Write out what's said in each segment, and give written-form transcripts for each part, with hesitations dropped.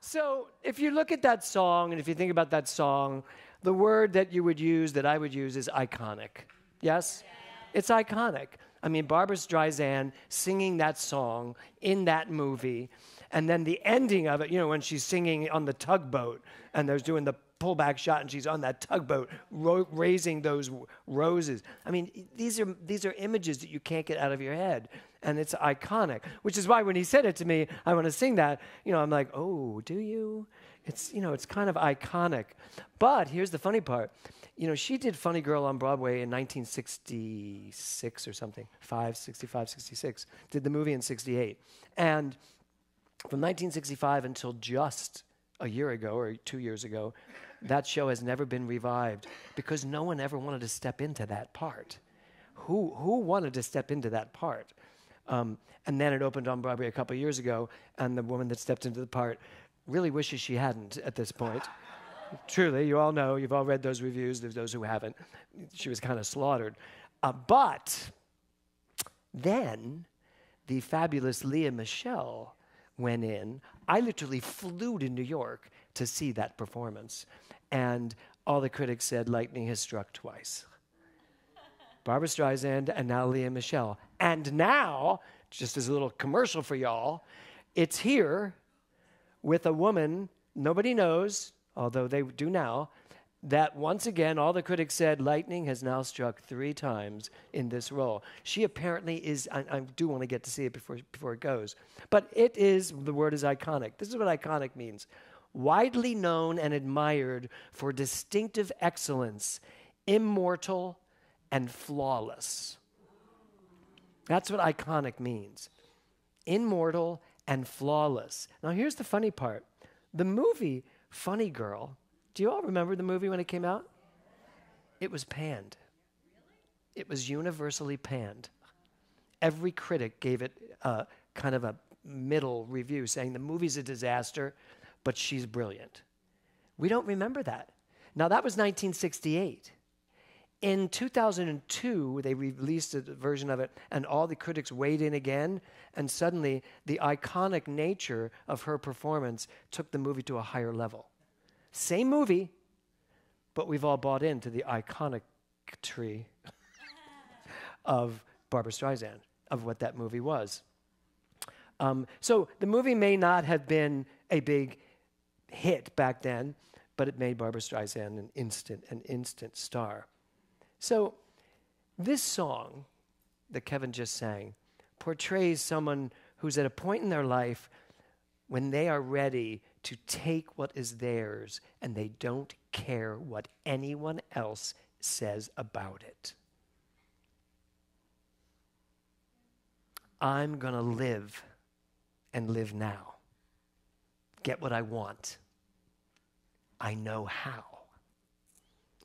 So if you look at that song, and if you think about that song, the word that you would use, that I would use, is iconic. Yes? It's iconic. I mean, Barbara Streisand singing that song in that movie, and then the ending of it, you know, when she's singing on the tugboat, and there's doing the pullback shot, and she's on that tugboat raising those roses. I mean, these are images that you can't get out of your head, and it's iconic. Which is why when he said it to me, I want to sing that. You know, I'm like, oh, do you? It's, you know, it's kind of iconic. But here's the funny part. You know, she did Funny Girl on Broadway in 1966 or something, 65, 66. Did the movie in 68. And from 1965 until just a year ago or 2 years ago, that show has never been revived because no one ever wanted to step into that part. Who wanted to step into that part? And then it opened on Broadway a couple of years ago, and the woman that stepped into the part really wishes she hadn't at this point. Truly, you all know, you've all read those reviews, there's those who haven't. She was kind of slaughtered. But then the fabulous Lea Michele went in. I literally flew to New York to see that performance. And all the critics said, lightning has struck twice. Barbara Streisand and now Lea Michele. And now, just as a little commercial for y'all, it's here with a woman nobody knows, although they do now, that once again, all the critics said, lightning has now struck 3 times in this role. She apparently is, I do want to get to see it before it goes, but it is, the word is iconic. This is what iconic means. Widely known and admired for distinctive excellence, immortal and flawless. That's what iconic means. Immortal and flawless. Now here's the funny part. The movie Funny Girl, do you all remember the movie when it came out? It was panned. It was universally panned. Every critic gave it kind of a middle review saying the movie's a disaster, but she's brilliant. We don't remember that. Now that was 1968. In 2002, they released a version of it, and all the critics weighed in again, and suddenly the iconic nature of her performance took the movie to a higher level. Same movie, but we've all bought into the iconic tree of Barbara Streisand, of what that movie was. So the movie may not have been a big hit back then, but it made Barbara Streisand an instant star. So this song that Kevin just sang portrays someone who's at a point in their life when they are ready to take what is theirs and they don't care what anyone else says about it. I'm going to live and live now. Get what I want. I know how.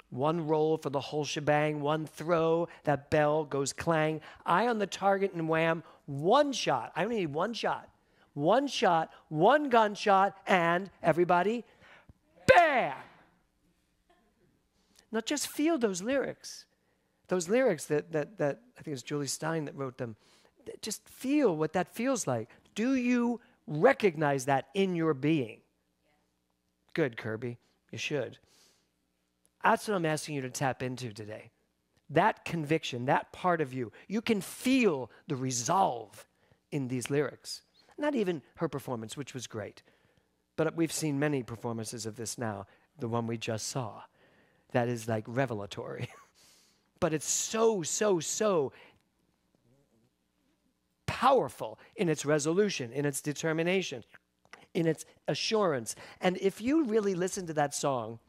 One roll for the whole shebang, one throw, that bell goes clang. Eye on the target and wham, one shot. I only need one shot. One shot, one gunshot, and everybody, bam! Now just feel those lyrics. Those lyrics that I think it's Julie Stein that wrote them. Just feel what that feels like. Do you recognize that in your being? Good, Kirby. You should. That's what I'm asking you to tap into today. That conviction, that part of you. You can feel the resolve in these lyrics. Not even her performance, which was great. But we've seen many performances of this now. The one we just saw. That is like revelatory. But it's so powerful in its resolution, in its determination, in its assurance. And if you really listen to that song,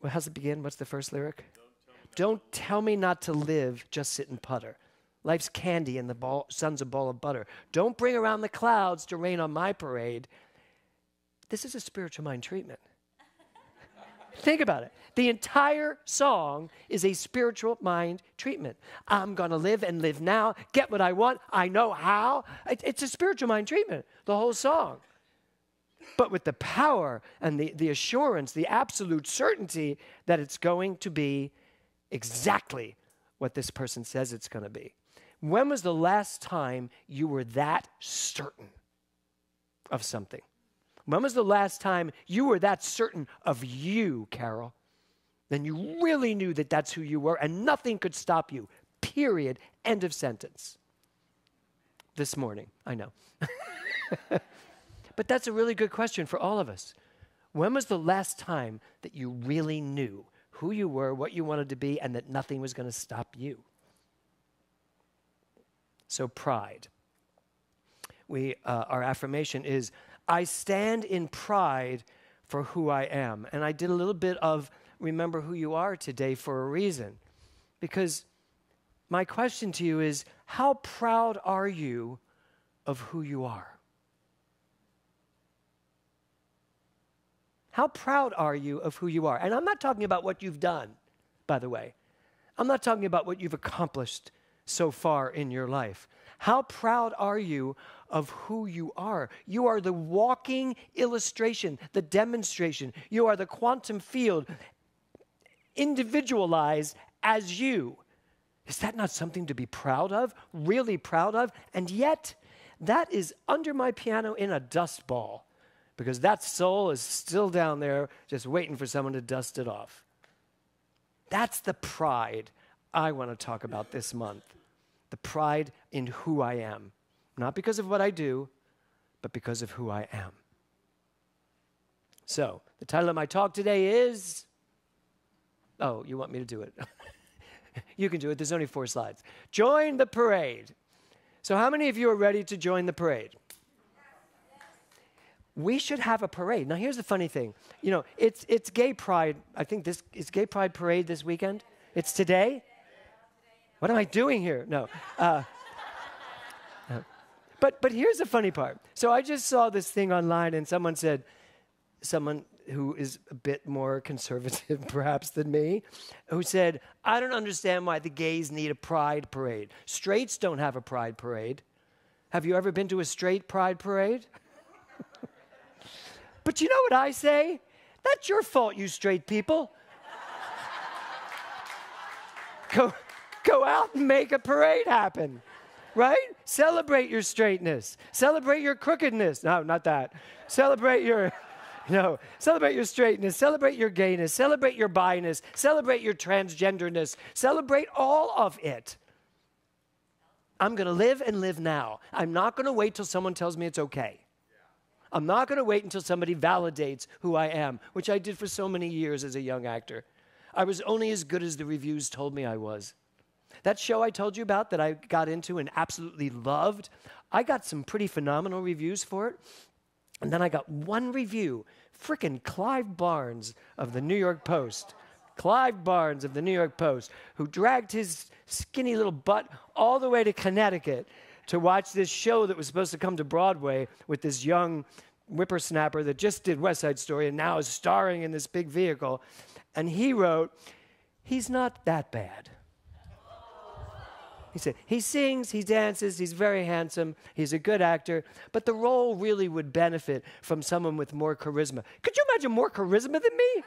well, how's it begin? What's the first lyric? Don't tell me not to live, just sit and putter. Life's candy and the sun's a ball of butter. Don't bring around the clouds to rain on my parade. This is a spiritual mind treatment. Think about it. The entire song is a spiritual mind treatment. I'm going to live and live now, get what I want, I know how. It's a spiritual mind treatment, the whole song. But with the power and the assurance, the absolute certainty that it's going to be exactly what this person says it's going to be. When was the last time you were that certain of something? When was the last time you were that certain of you, Carol? Then you really knew that that's who you were and nothing could stop you. Period. End of sentence. This morning, I know. But that's a really good question for all of us. When was the last time that you really knew who you were, what you wanted to be, and that nothing was going to stop you? So pride. Our affirmation is, I stand in pride for who I am. And I did a little bit of remember who you are today for a reason. Because my question to you is, how proud are you of who you are? How proud are you of who you are? And I'm not talking about what you've done, by the way. I'm not talking about what you've accomplished so far in your life. How proud are you of who you are? You are the walking illustration, the demonstration. You are the quantum field individualized as you. Is that not something to be proud of, really proud of? And yet, that is under my piano in a dust ball, because that soul is still down there just waiting for someone to dust it off. That's the pride I want to talk about this month. The pride in who I am. Not because of what I do, but because of who I am. So, the title of my talk today is... Oh, you want me to do it? You can do it. There's only 4 slides. Join the parade. So how many of you are ready to join the parade? We should have a parade. Now, here's the funny thing. You know, it's Gay Pride. I think it's Gay Pride Parade this weekend. It's today? What am I doing here? No. But here's the funny part. So I just saw this thing online, and someone who is a bit more conservative perhaps than me, who said, I don't understand why the gays need a pride parade. Straights don't have a pride parade. Have you ever been to a straight pride parade? But you know what I say? That's your fault, you straight people. Go out and make a parade happen, right? Celebrate your straightness. Celebrate your crookedness. No, not that. Celebrate your straightness. Celebrate your gayness. Celebrate your bi-ness. Celebrate your transgenderness. Celebrate all of it. I'm going to live and live now. I'm not going to wait till someone tells me it's okay. I'm not going to wait until somebody validates who I am, which I did for so many years as a young actor. I was only as good as the reviews told me I was. That show I told you about that I got into and absolutely loved, I got some pretty phenomenal reviews for it. And then I got one review, frickin' Clive Barnes of the New York Post. Clive Barnes of the New York Post, who dragged his skinny little butt all the way to Connecticut to watch this show that was supposed to come to Broadway with this young whippersnapper that just did West Side Story and now is starring in this big vehicle. And he wrote, he's not that bad. He said, he sings, he dances, he's very handsome, he's a good actor, but the role really would benefit from someone with more charisma. Could you imagine more charisma than me?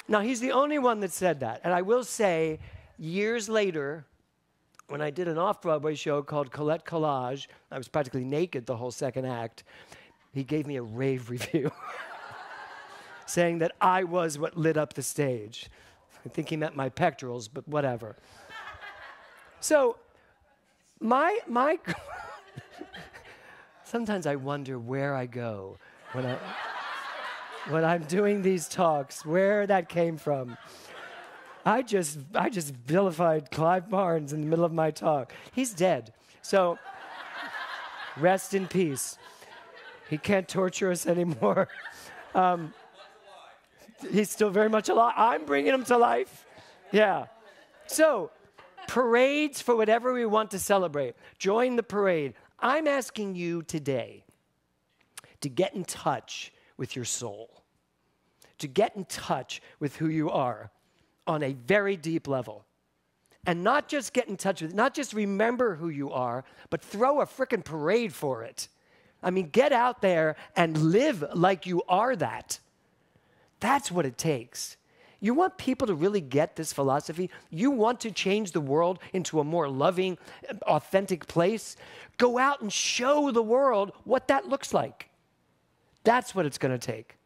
Now, he's the only one that said that. And I will say, years later, when I did an off-Broadway show called Colette Collage, I was practically naked the whole second act, he gave me a rave review saying that I was what lit up the stage. I think he meant my pectorals, but whatever. So, my sometimes I wonder where I go when I'm doing these talks, where that came from. I just vilified Clive Barnes in the middle of my talk. He's dead. So, rest in peace. He can't torture us anymore. He's still very much alive. I'm bringing him to life. Yeah. So, parades for whatever we want to celebrate. Join the parade. I'm asking you today to get in touch with your soul, to get in touch with who you are on a very deep level. And not just get in touch with it, not just remember who you are, but throw a frickin' parade for it. I mean, get out there and live like you are that. That's what it takes. You want people to really get this philosophy? You want to change the world into a more loving, authentic place? Go out and show the world what that looks like. That's what it's going to take.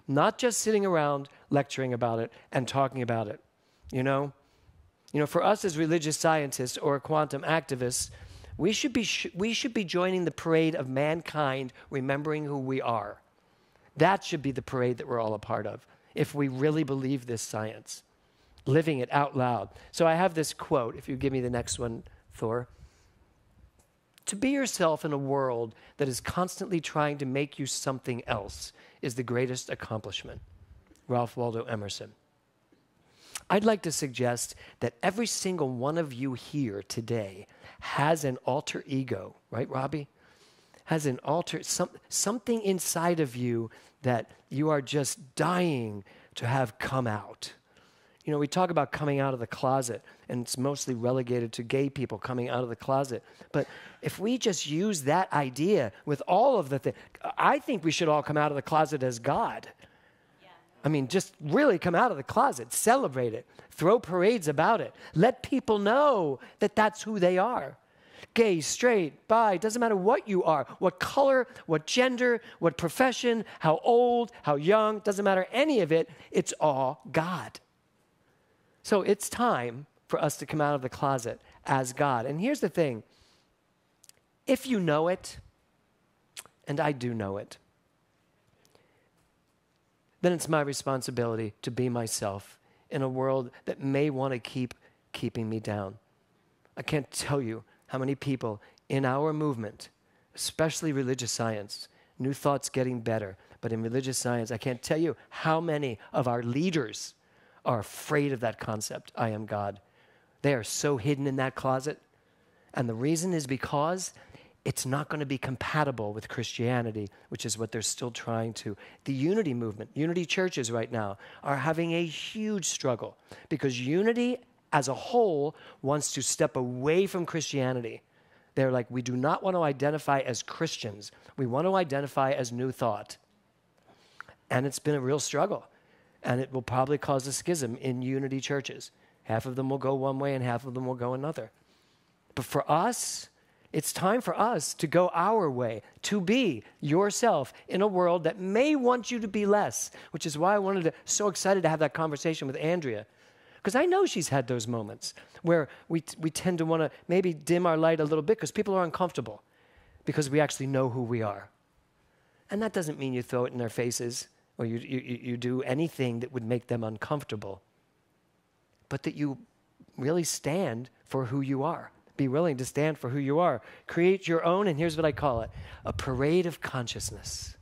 Not just sitting around lecturing about it and talking about it, you know? For us as religious scientists or quantum activists, we should be joining the parade of mankind remembering who we are. That should be the parade that we're all a part of, if we really believe this science, living it out loud. So I have this quote, if you give me the next one, Thor. To be yourself in a world that is constantly trying to make you something else is the greatest accomplishment. Ralph Waldo Emerson. I'd like to suggest that every single one of you here today has an alter ego, right, Robbie? Has an something inside of you that you are just dying to have come out. We talk about coming out of the closet, and it's mostly relegated to gay people coming out of the closet. But if we just use that idea with all of the things, I think we should all come out of the closet as God. Just really come out of the closet, celebrate it, throw parades about it. Let people know that that's who they are. Gay, straight, bi, doesn't matter what you are, what color, what gender, what profession, how old, how young, doesn't matter any of it. It's all God. So it's time for us to come out of the closet as God. And here's the thing. If you know it, and I do know it, then it's my responsibility to be myself in a world that may want to keep keeping me down. I can't tell you how many people in our movement, especially religious science, New Thought's getting better, but in religious science, I can't tell you how many of our leaders are afraid of that concept, I am God. They are so hidden in that closet. And the reason is because it's not going to be compatible with Christianity, which is what they're still trying to. The unity movement, unity churches right now, are having a huge struggle because unity as a whole wants to step away from Christianity. They're like, we do not want to identify as Christians. We want to identify as New Thought. And it's been a real struggle. And it will probably cause a schism in unity churches. Half of them will go one way and half of them will go another. But for us, it's time for us to go our way, to be yourself in a world that may want you to be less, which is why so excited to have that conversation with Andrea. Because I know she's had those moments where we tend to want to maybe dim our light a little bit because people are uncomfortable because we actually know who we are. And that doesn't mean you throw it in their faces or you do anything that would make them uncomfortable, but that you really stand for who you are. Be willing to stand for who you are. Create your own, and here's what I call it, a parade of consciousness.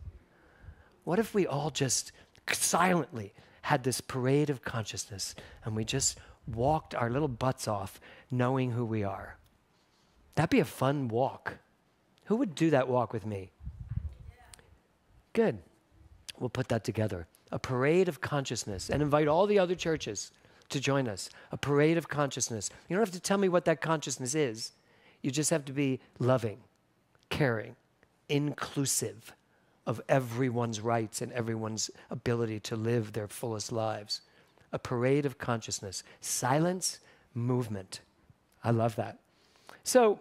What if we all just silently had this parade of consciousness and we just walked our little butts off knowing who we are? That'd be a fun walk. Who would do that walk with me? Good. We'll put that together. A parade of consciousness, and invite all the other churches to join us. A parade of consciousness. You don't have to tell me what that consciousness is. You just have to be loving, caring, inclusive of everyone's rights and everyone's ability to live their fullest lives. A parade of consciousness. Silence, movement. I love that. So,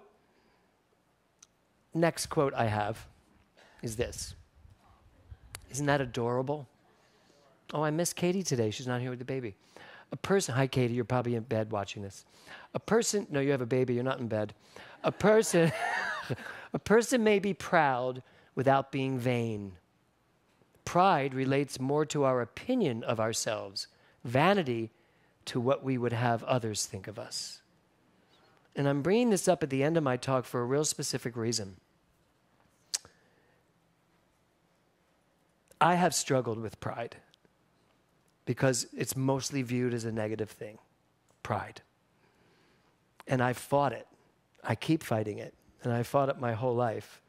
next quote I have is this. Isn't that adorable? Oh, I miss Katie today. She's not here with the baby. Hi, Katie, you're probably in bed watching this. No, you have a baby, you're not in bed. A person may be proud without being vain. Pride relates more to our opinion of ourselves, vanity to what we would have others think of us. And I'm bringing this up at the end of my talk for a real specific reason. I have struggled with pride because it's mostly viewed as a negative thing, pride. And I fought it. I keep fighting it. And I fought it my whole life.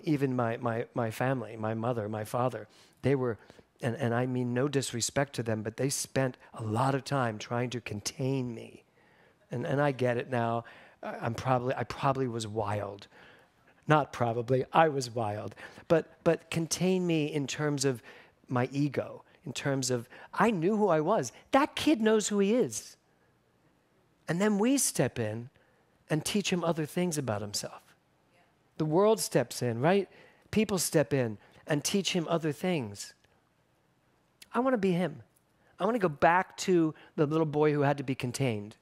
Even my family, my mother, my father, they were, and I mean no disrespect to them, but they spent a lot of time trying to contain me. And I get it now. I probably was wild. Not probably, I was wild. But contain me in terms of my ego, in terms of, I knew who I was. That kid knows who he is. And then we step in and teach him other things about himself. The world steps in, right? People step in and teach him other things. I want to be him. I want to go back to the little boy who had to be contained.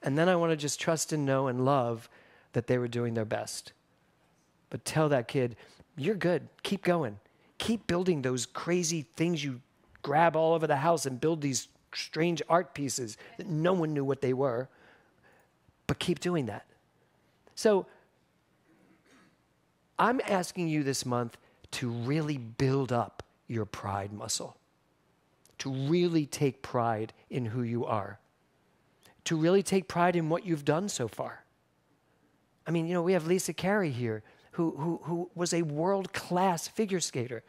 And then I want to just trust and know and love that they were doing their best. But tell that kid, you're good. Keep going. Keep building those crazy things you grab all over the house and build these strange art pieces that no one knew what they were. But keep doing that. So I'm asking you this month to really build up your pride muscle, to really take pride in who you are, to really take pride in what you've done so far. I mean, you know, we have Lisa Carey here, who was a world-class figure skater.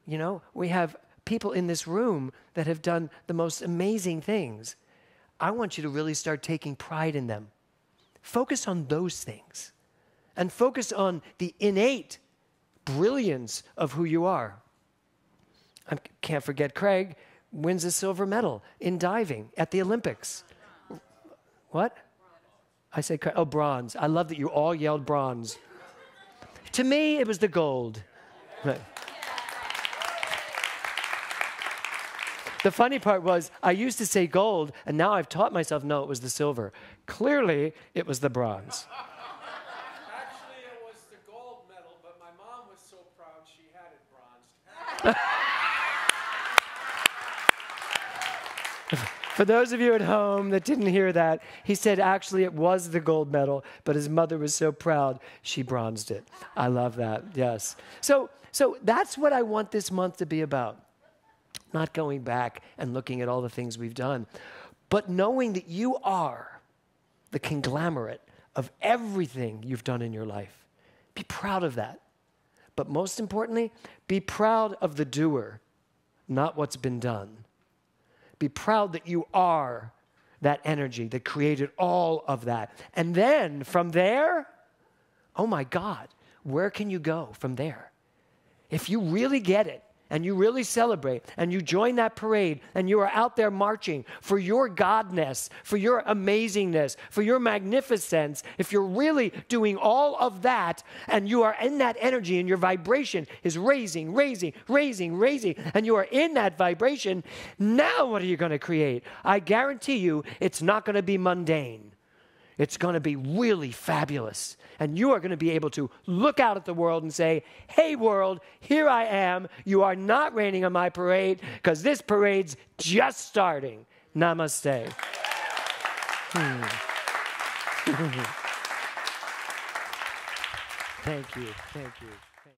You know, we have people in this room that have done the most amazing things. I want you to really start taking pride in them. Focus on those things and focus on the innate brilliance of who you are. I can't forget Craig wins a silver medal in diving at the Olympics. What? I said, oh, bronze. I love that you all yelled bronze. To me, it was the gold. Right. The funny part was, I used to say gold, and now I've taught myself, no, it was the silver. Clearly, it was the bronze. Actually, it was the gold medal, but my mom was so proud she had it bronzed. For those of you at home that didn't hear that, he said actually it was the gold medal, but his mother was so proud she bronzed it. I love that, yes. So that's what I want this month to be about. Not going back and looking at all the things we've done, but knowing that you are the conglomerate of everything you've done in your life. Be proud of that. But most importantly, be proud of the doer, not what's been done. Be proud that you are that energy that created all of that. And then from there, oh my God, where can you go from there? If you really get it, and you really celebrate, and you join that parade, and you are out there marching for your godness, for your amazingness, for your magnificence, if you're really doing all of that, and you are in that energy, and your vibration is raising, raising, raising, raising, and you are in that vibration, now what are you going to create? I guarantee you it's not going to be mundane. It's going to be really fabulous. And you are going to be able to look out at the world and say, hey, world, here I am. You are not raining on my parade because this parade's just starting. Namaste. Thank you. Thank you.